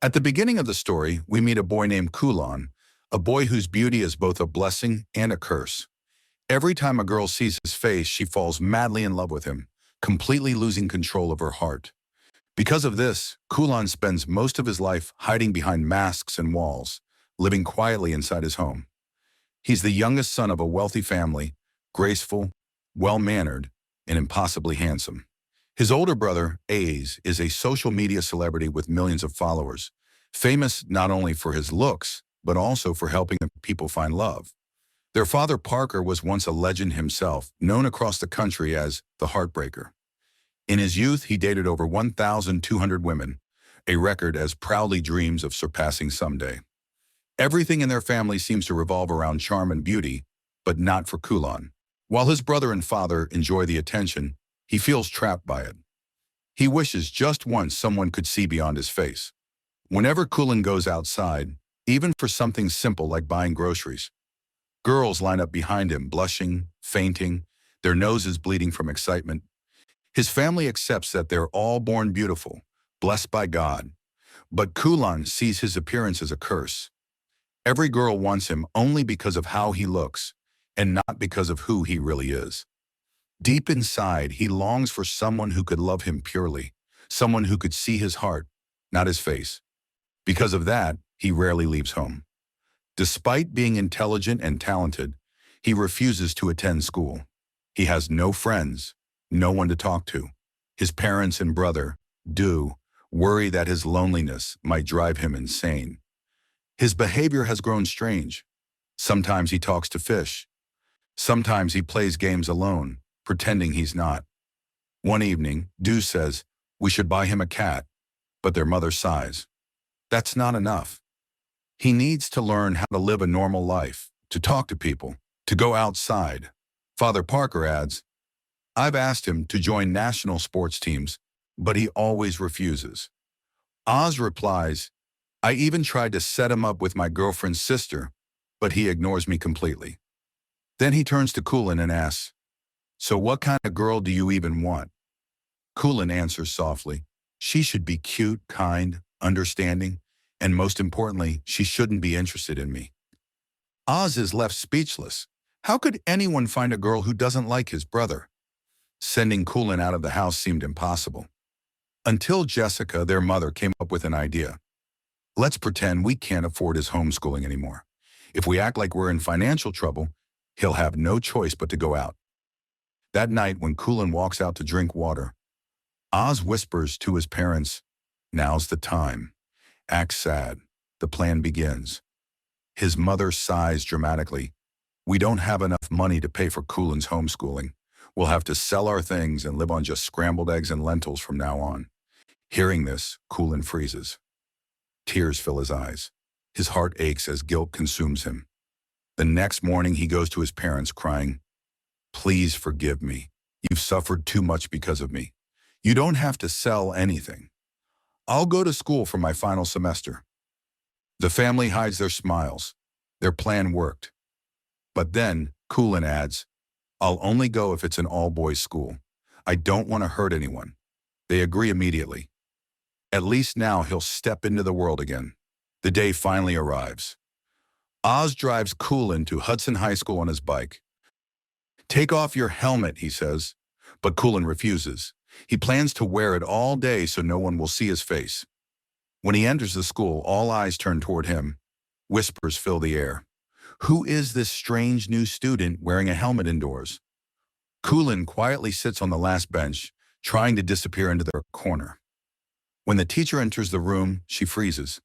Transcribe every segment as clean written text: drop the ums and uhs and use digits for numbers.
At the beginning of the story, we meet a boy named Kulan, a boy whose beauty is both a blessing and a curse. Every time a girl sees his face, she falls madly in love with him, completely losing control of her heart. Because of this, Kulan spends most of his life hiding behind masks and walls, living quietly inside his home. He's the youngest son of a wealthy family, graceful, well-mannered, and impossibly handsome. His older brother, Aze, is a social media celebrity with millions of followers, famous not only for his looks, but also for helping people find love. Their father, Parker, was once a legend himself, known across the country as the Heartbreaker. In his youth, he dated over 1,200 women, a record as proudly dreams of surpassing someday. Everything in their family seems to revolve around charm and beauty, but not for Kulan. While his brother and father enjoy the attention, he feels trapped by it. He wishes just once someone could see beyond his face. Whenever Kulan goes outside, even for something simple like buying groceries, girls line up behind him, blushing, fainting, their noses bleeding from excitement. His family accepts that they're all born beautiful, blessed by God. But Kulan sees his appearance as a curse. Every girl wants him only because of how he looks, and not because of who he really is. Deep inside, he longs for someone who could love him purely, someone who could see his heart, not his face. Because of that, he rarely leaves home. Despite being intelligent and talented, he refuses to attend school. He has no friends, no one to talk to. His parents and brother, Do, worry that his loneliness might drive him insane. His behavior has grown strange. Sometimes he talks to fish. Sometimes he plays games alone, pretending he's not. One evening, Do says, we should buy him a cat, but their mother sighs. That's not enough. He needs to learn how to live a normal life, to talk to people, to go outside. Father Parker adds, I've asked him to join national sports teams, but he always refuses. Oz replies, I even tried to set him up with my girlfriend's sister, but he ignores me completely. Then he turns to Kulan and asks, so what kind of girl do you even want? Kulan answers softly, she should be cute, kind, understanding, and most importantly, she shouldn't be interested in me. Oz is left speechless. How could anyone find a girl who doesn't like his brother? Sending Kulan out of the house seemed impossible. Until Jessica, their mother, came up with an idea. Let's pretend we can't afford his homeschooling anymore. If we act like we're in financial trouble, he'll have no choice but to go out. That night, when Kulan walks out to drink water, Oz whispers to his parents, now's the time. Act sad. The plan begins. His mother sighs dramatically. We don't have enough money to pay for Kulan's homeschooling. We'll have to sell our things and live on just scrambled eggs and lentils from now on. Hearing this, Kulan freezes. Tears fill his eyes. His heart aches as guilt consumes him. The next morning, he goes to his parents crying, please forgive me. You've suffered too much because of me. You don't have to sell anything. I'll go to school for my final semester. The family hides their smiles. Their plan worked. But then, Kulan adds, I'll only go if it's an all-boys school. I don't want to hurt anyone. They agree immediately. At least now he'll step into the world again. The day finally arrives. Oz drives Kulan to Hudson High School on his bike. Take off your helmet, he says, but Kulan refuses. He plans to wear it all day so no one will see his face. When he enters the school, all eyes turn toward him. Whispers fill the air. Who is this strange new student wearing a helmet indoors? Kulan quietly sits on the last bench, trying to disappear into the corner. When the teacher enters the room, she freezes.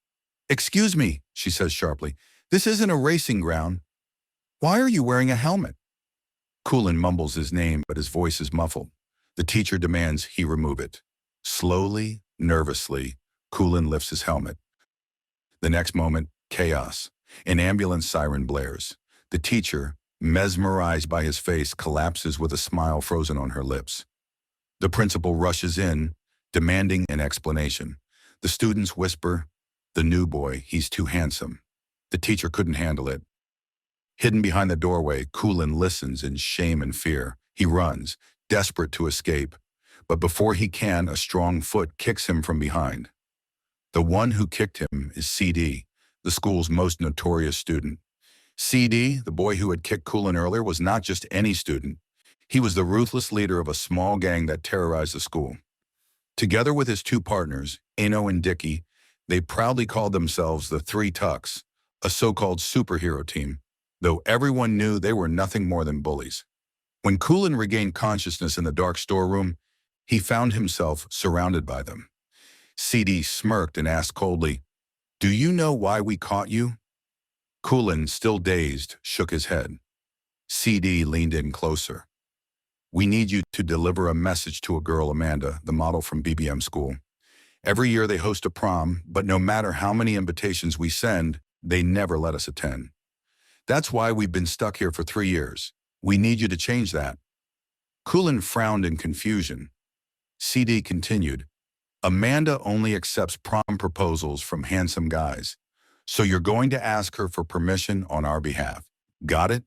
Excuse me, she says sharply. This isn't a racing ground. Why are you wearing a helmet? Kulan mumbles his name, but his voice is muffled. The teacher demands he remove it. Slowly, nervously, Kulan lifts his helmet. The next moment, chaos. An ambulance siren blares. The teacher, mesmerized by his face, collapses with a smile frozen on her lips. The principal rushes in, demanding an explanation. The students whisper, the new boy, he's too handsome. The teacher couldn't handle it. Hidden behind the doorway, Kulan listens in shame and fear. He runs, desperate to escape. But before he can, a strong foot kicks him from behind. The one who kicked him is CD, the school's most notorious student. CD, the boy who had kicked Kulin earlier, was not just any student. He was the ruthless leader of a small gang that terrorized the school. Together with his two partners, Eno and Dicky, they proudly called themselves the Three Tucks, a so-called superhero team, though everyone knew they were nothing more than bullies. When Kulin regained consciousness in the dark storeroom, he found himself surrounded by them. CD smirked and asked coldly, "Do you know why we caught you?" Kulin, still dazed, shook his head. CD leaned in closer. "We need you to deliver a message to a girl, Amanda, the model from BBM school. Every year they host a prom, but no matter how many invitations we send, they never let us attend. That's why we've been stuck here for 3 years. We need you to change that." Kulin frowned in confusion. CD continued, "Amanda only accepts prom proposals from handsome guys, so you're going to ask her for permission on our behalf. Got it?"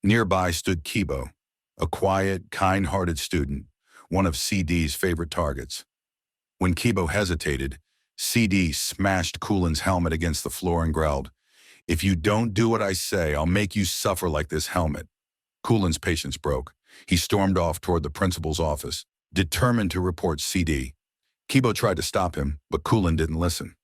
Nearby stood Kibo, a quiet, kind-hearted student, one of CD's favorite targets. When Kibo hesitated, CD smashed Kulin's helmet against the floor and growled, "If you don't do what I say, I'll make you suffer like this helmet." Kulin's patience broke. He stormed off toward the principal's office, determined to report CD. Kibo tried to stop him, but Kulin didn't listen.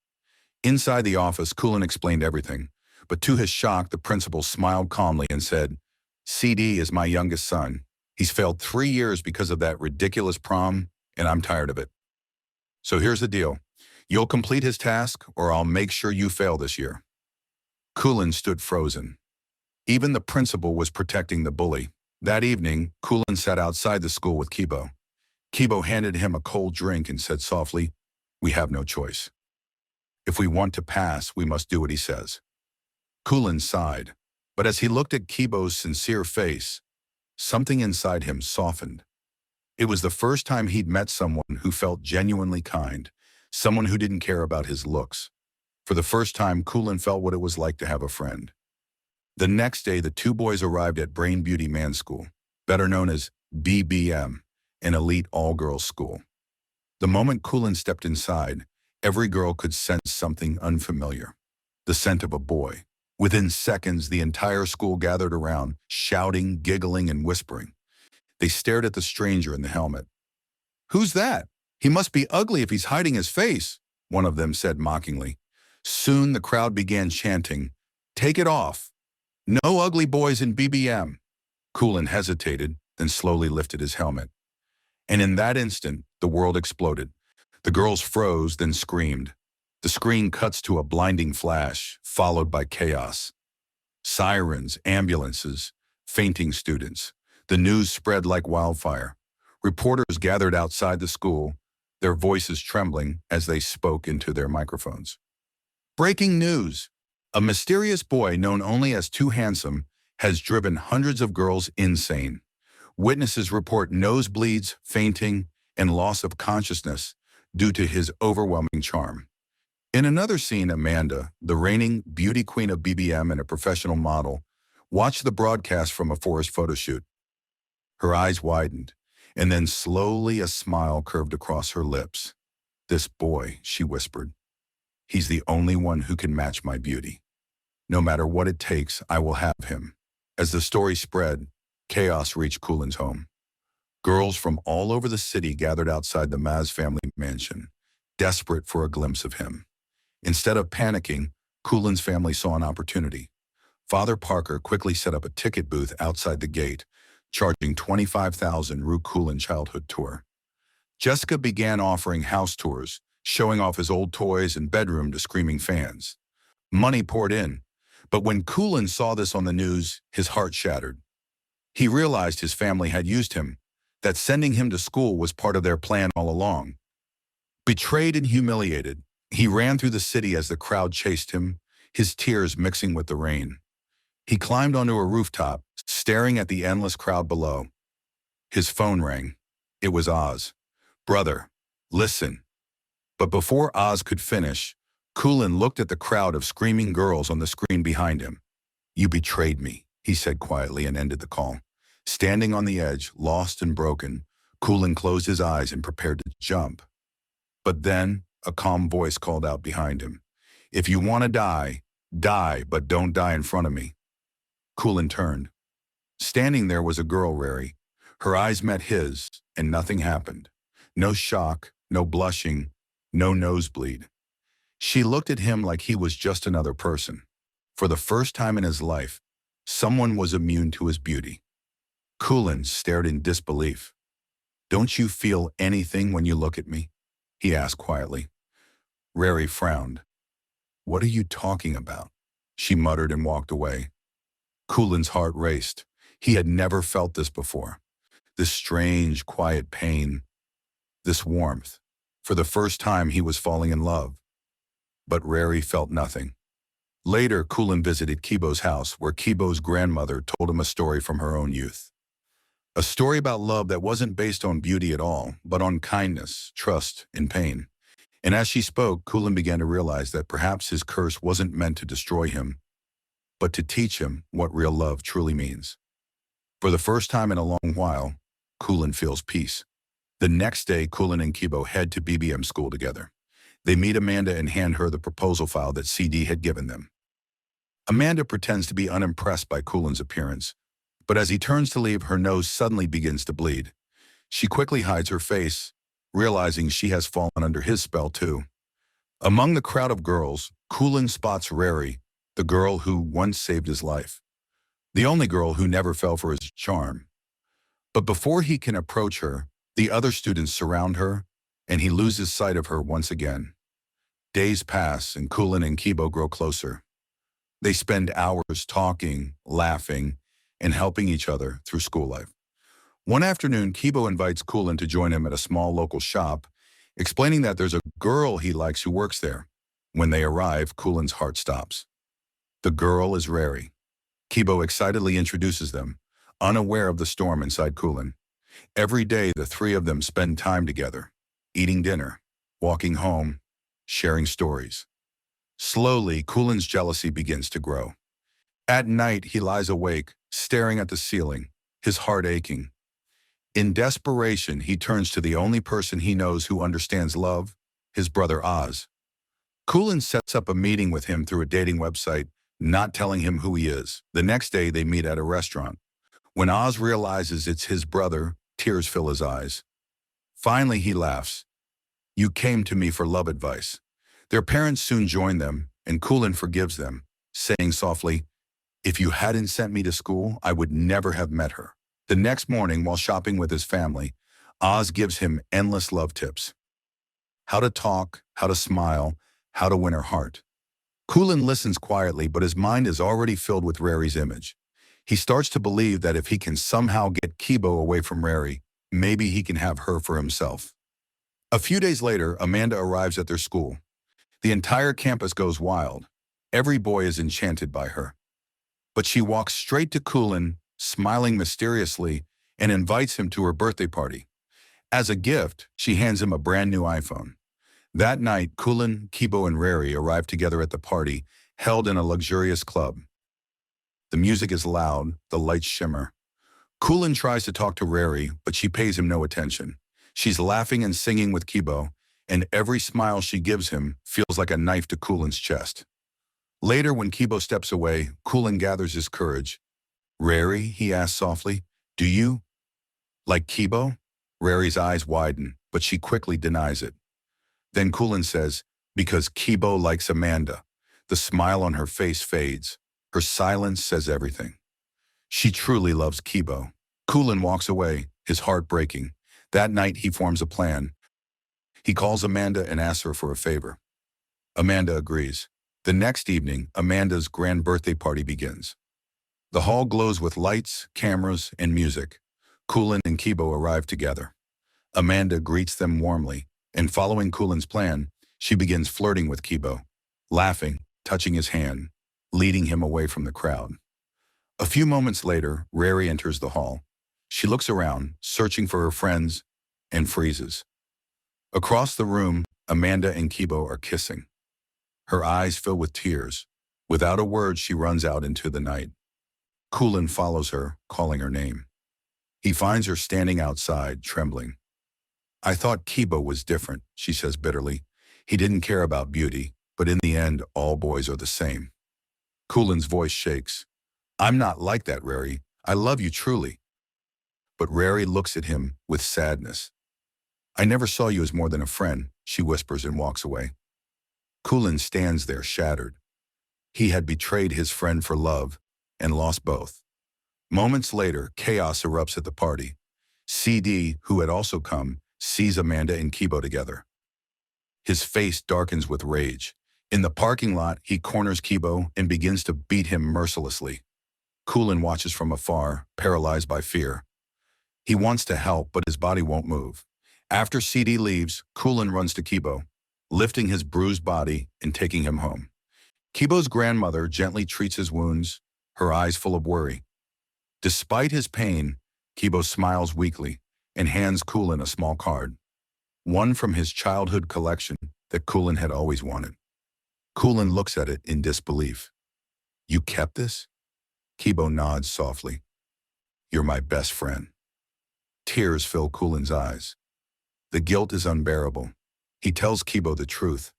Inside the office, Kulin explained everything, but to his shock, the principal smiled calmly and said, "CD is my youngest son. He's failed 3 years because of that ridiculous prom, and I'm tired of it. So here's the deal. You'll complete his task, or I'll make sure you fail this year." Kulin stood frozen. Even the principal was protecting the bully. That evening, Kulin sat outside the school with Kibo. Kibo handed him a cold drink and said softly, "We have no choice. If we want to pass, we must do what he says." Kulin sighed, but as he looked at Kibo's sincere face, something inside him softened. It was the first time he'd met someone who felt genuinely kind, someone who didn't care about his looks. For the first time, Kulin felt what it was like to have a friend. The next day, the two boys arrived at Brain Beauty Man School, better known as BBM, an elite all-girls school. The moment Kulin stepped inside, every girl could sense something unfamiliar, the scent of a boy. Within seconds, the entire school gathered around, shouting, giggling, and whispering. They stared at the stranger in the helmet. "Who's that? He must be ugly if he's hiding his face," one of them said mockingly. Soon the crowd began chanting, "Take it off. No ugly boys in BBM." Kulin hesitated, then slowly lifted his helmet. And in that instant, the world exploded. The girls froze, then screamed. The screen cuts to a blinding flash, followed by chaos. Sirens, ambulances, fainting students. The news spread like wildfire. Reporters gathered outside the school, their voices trembling as they spoke into their microphones. Breaking news! A mysterious boy known only as Too Handsome has driven hundreds of girls insane. Witnesses report nosebleeds, fainting, and loss of consciousness due to his overwhelming charm. In another scene, Amanda, the reigning beauty queen of BBM and a professional model, watched the broadcast from a forest photo shoot. Her eyes widened, and then slowly a smile curved across her lips. "This boy," she whispered. "He's the only one who can match my beauty. No matter what it takes, I will have him." As the story spread, chaos reached Kulin's home. Girls from all over the city gathered outside the Maz family mansion, desperate for a glimpse of him. Instead of panicking, Kulin's family saw an opportunity. Father Parker quickly set up a ticket booth outside the gate, charging $25,000 Rue Kulin childhood tour. Jessica began offering house tours, showing off his old toys and bedroom to screaming fans. Money poured in, but when Kulin saw this on the news, his heart shattered. He realized his family had used him, that sending him to school was part of their plan all along. Betrayed and humiliated, he ran through the city as the crowd chased him, his tears mixing with the rain. He climbed onto a rooftop, staring at the endless crowd below. His phone rang. It was Oz. "Brother, listen." But before Oz could finish, Kulin looked at the crowd of screaming girls on the screen behind him. "You betrayed me," he said quietly and ended the call. Standing on the edge, lost and broken, Kulin closed his eyes and prepared to jump. But then, a calm voice called out behind him. If you want to die, die, but don't die in front of me. Kulin turned. Standing there was a girl, Rary. Her eyes met his, and nothing happened. No shock, no blushing, no nosebleed. She looked at him like he was just another person. For the first time in his life, someone was immune to his beauty. Kulin stared in disbelief. Don't you feel anything when you look at me? He asked quietly. Rary frowned. What are you talking about? She muttered and walked away. Kulin's heart raced. He had never felt this before. This strange, quiet pain. This warmth. For the first time he was falling in love. But Rary felt nothing. Later, Kulin visited Kibo's house, where Kibo's grandmother told him a story from her own youth. A story about love that wasn't based on beauty at all, but on kindness, trust, and pain. And as she spoke, Kulin began to realize that perhaps his curse wasn't meant to destroy him, but to teach him what real love truly means. For the first time in a long while, Kulin feels peace. The next day, Kulin and Kibo head to BBM school together. They meet Amanda and hand her the proposal file that CD had given them. Amanda pretends to be unimpressed by Kulin's appearance, but as he turns to leave, her nose suddenly begins to bleed. She quickly hides her face, realizing she has fallen under his spell too. Among the crowd of girls, Kulin spots Rary, the girl who once saved his life. The only girl who never fell for his charm. But before he can approach her, the other students surround her, and he loses sight of her once again. Days pass, and Kulin and Kibo grow closer. They spend hours talking, laughing, and helping each other through school life. One afternoon, Kibo invites Kulin to join him at a small local shop, explaining that there's a girl he likes who works there. When they arrive, Kulin's heart stops. The girl is Rary. Kibo excitedly introduces them, unaware of the storm inside Kulin. Every day, the three of them spend time together, eating dinner, walking home, sharing stories. Slowly, Kulin's jealousy begins to grow. At night, he lies awake, staring at the ceiling, his heart aching. In desperation, he turns to the only person he knows who understands love, his brother Oz. Kulin sets up a meeting with him through a dating website, not telling him who he is. The next day, they meet at a restaurant. When Oz realizes it's his brother, tears fill his eyes. Finally, he laughs. You came to me for love advice. Their parents soon join them, and Kulin forgives them, saying softly, if you hadn't sent me to school, I would never have met her. The next morning, while shopping with his family, Oz gives him endless love tips. How to talk, how to smile, how to win her heart. Kulin listens quietly, but his mind is already filled with Rary's image. He starts to believe that if he can somehow get Kibo away from Rary, maybe he can have her for himself. A few days later, Amanda arrives at their school. The entire campus goes wild. Every boy is enchanted by her. But she walks straight to Kulin, smiling mysteriously, and invites him to her birthday party. As a gift, she hands him a brand new iPhone. That night, Kulin, Kibo, and Rary arrive together at the party, held in a luxurious club. The music is loud, the lights shimmer. Kulin tries to talk to Rary, but she pays him no attention. She's laughing and singing with Kibo, and every smile she gives him feels like a knife to Kulin's chest. Later, when Kibo steps away, Kulin gathers his courage. Rary, he asks softly, do you like Kibo? Rary's eyes widen, but she quickly denies it. Then Kulin says, because Kibo likes Amanda. The smile on her face fades. Her silence says everything. She truly loves Kibo. Kulin walks away, his heart breaking. That night, he forms a plan. He calls Amanda and asks her for a favor. Amanda agrees. The next evening, Amanda's grand birthday party begins. The hall glows with lights, cameras, and music. Kulin and Kibo arrive together. Amanda greets them warmly, and following Kulin's plan, she begins flirting with Kibo, laughing, touching his hand, leading him away from the crowd. A few moments later, Rary enters the hall. She looks around, searching for her friends, and freezes. Across the room, Amanda and Kibo are kissing. Her eyes fill with tears. Without a word, she runs out into the night. Kulin follows her, calling her name. He finds her standing outside, trembling. I thought Kibo was different, she says bitterly. He didn't care about beauty, but in the end, all boys are the same. Kulin's voice shakes. I'm not like that, Rary. I love you truly. But Rary looks at him with sadness. I never saw you as more than a friend, she whispers and walks away. Kulin stands there shattered. He had betrayed his friend for love and lost both. Moments later, chaos erupts at the party. CD, who had also come, sees Amanda and Kibo together. His face darkens with rage. In the parking lot, he corners Kibo and begins to beat him mercilessly. Kulin watches from afar, paralyzed by fear. He wants to help, but his body won't move. After CD leaves, Kulin runs to Kibo, lifting his bruised body and taking him home. Kibo's grandmother gently treats his wounds, her eyes full of worry. Despite his pain, Kibo smiles weakly and hands Kulin a small card, one from his childhood collection that Kulin had always wanted. Kulin looks at it in disbelief. You kept this? Kibo nods softly. You're my best friend. Tears fill Kulin's eyes. The guilt is unbearable. He tells Kibo the truth.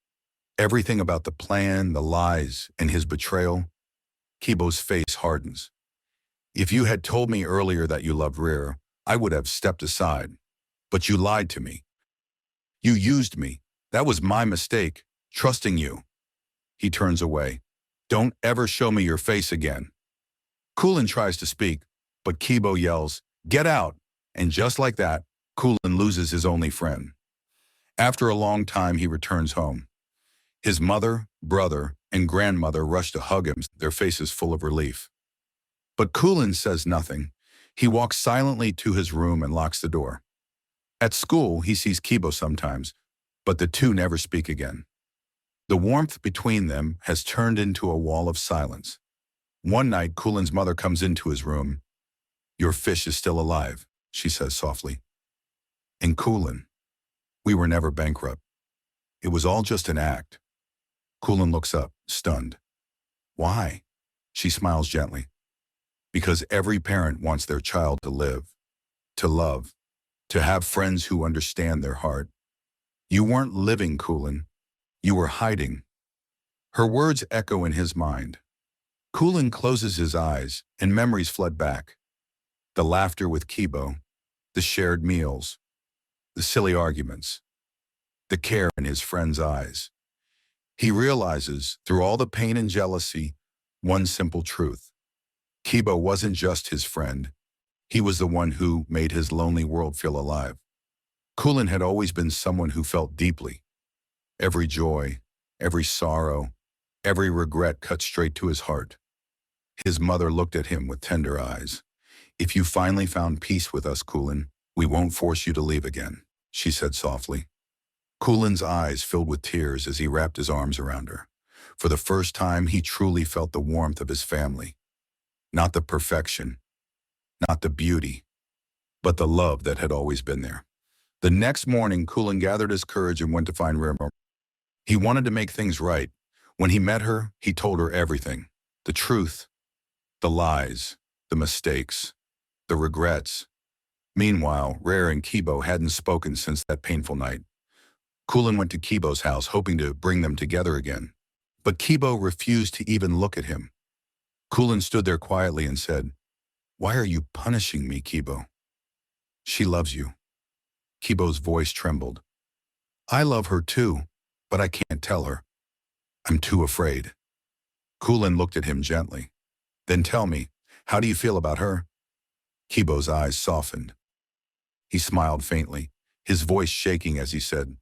Everything about the plan, the lies, and his betrayal. Kibo's face hardens. If you had told me earlier that you loved Rare, I would have stepped aside. But you lied to me. You used me. That was my mistake, trusting you. He turns away. Don't ever show me your face again. Kulin tries to speak, but Kibo yells, get out! And just like that, Kulin loses his only friend. After a long time, he returns home. His mother, brother, and grandmother rush to hug him, their faces full of relief. But Kulin says nothing. He walks silently to his room and locks the door. At school, he sees Kibo sometimes, but the two never speak again. The warmth between them has turned into a wall of silence. One night, Kulin's mother comes into his room. Your fish is still alive, she says softly. And Kulin, we were never bankrupt. It was all just an act. Kulin looks up, stunned. Why? She smiles gently. Because every parent wants their child to live, to love, to have friends who understand their heart. You weren't living, Kulin. You were hiding. Her words echo in his mind. Kulin closes his eyes, and memories flood back. The laughter with Kibo, the shared meals, the silly arguments, the care in his friend's eyes. He realizes, through all the pain and jealousy, one simple truth. Kibo wasn't just his friend. He was the one who made his lonely world feel alive. Kulin had always been someone who felt deeply. Every joy, every sorrow, every regret cut straight to his heart. His mother looked at him with tender eyes. If you finally found peace with us, Kulin, we won't force you to leave again, she said softly. Kulin's eyes filled with tears as he wrapped his arms around her. For the first time, he truly felt the warmth of his family. Not the perfection, not the beauty, but the love that had always been there. The next morning, Kulin gathered his courage and went to find Rare. He wanted to make things right. When he met her, he told her everything. The truth, the lies, the mistakes, the regrets. Meanwhile, Rare and Kibo hadn't spoken since that painful night. Kulin went to Kibo's house, hoping to bring them together again. But Kibo refused to even look at him. Kulin stood there quietly and said, Why are you punishing me, Kibo? She loves you. Kibo's voice trembled. I love her too, but I can't tell her. I'm too afraid. Kulin looked at him gently. Then tell me, how do you feel about her? Kibo's eyes softened. He smiled faintly, his voice shaking as he said,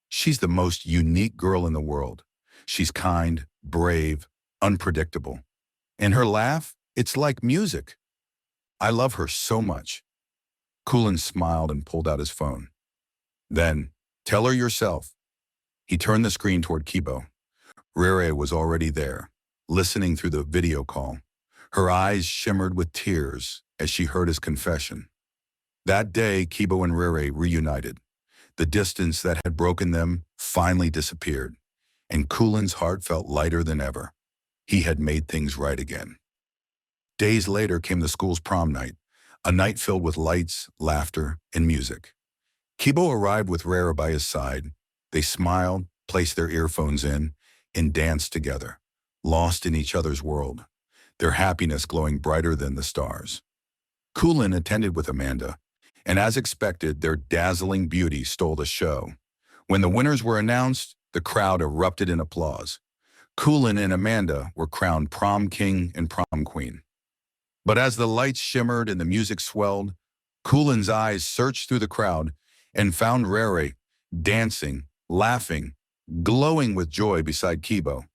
she's the most unique girl in the world. She's kind, brave, unpredictable. And her laugh, it's like music. I love her so much. Kulin smiled and pulled out his phone. Then, tell her yourself. He turned the screen toward Kibo. Rere was already there, listening through the video call. Her eyes shimmered with tears as she heard his confession. That day, Kibo and Rere reunited. The distance that had broken them finally disappeared, and Kulin's heart felt lighter than ever. He had made things right again. Days later came the school's prom night, a night filled with lights, laughter, and music. Kibo arrived with Rere by his side, They smiled, placed their earphones in, and danced together, lost in each other's world, their happiness glowing brighter than the stars. Kulin attended with Amanda, and as expected, their dazzling beauty stole the show. When the winners were announced, the crowd erupted in applause. Kulin and Amanda were crowned prom king and prom queen. But as the lights shimmered and the music swelled, Kulin's eyes searched through the crowd and found Rere dancing, laughing, glowing with joy beside Kibo.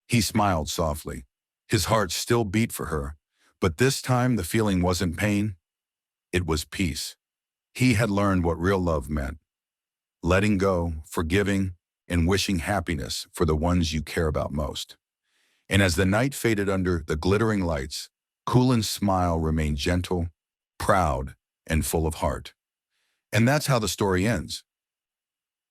He smiled softly. His heart still beat for her, but this time the feeling wasn't pain, it was peace. He had learned what real love meant. Letting go, forgiving, and wishing happiness for the ones you care about most. And as the night faded under the glittering lights, Kulin's smile remained gentle, proud, and full of heart. And that's how the story ends.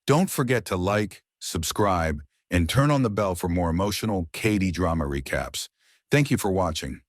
Don't forget to like, subscribe, and turn on the bell for more emotional Kdrama recaps. Thank you for watching.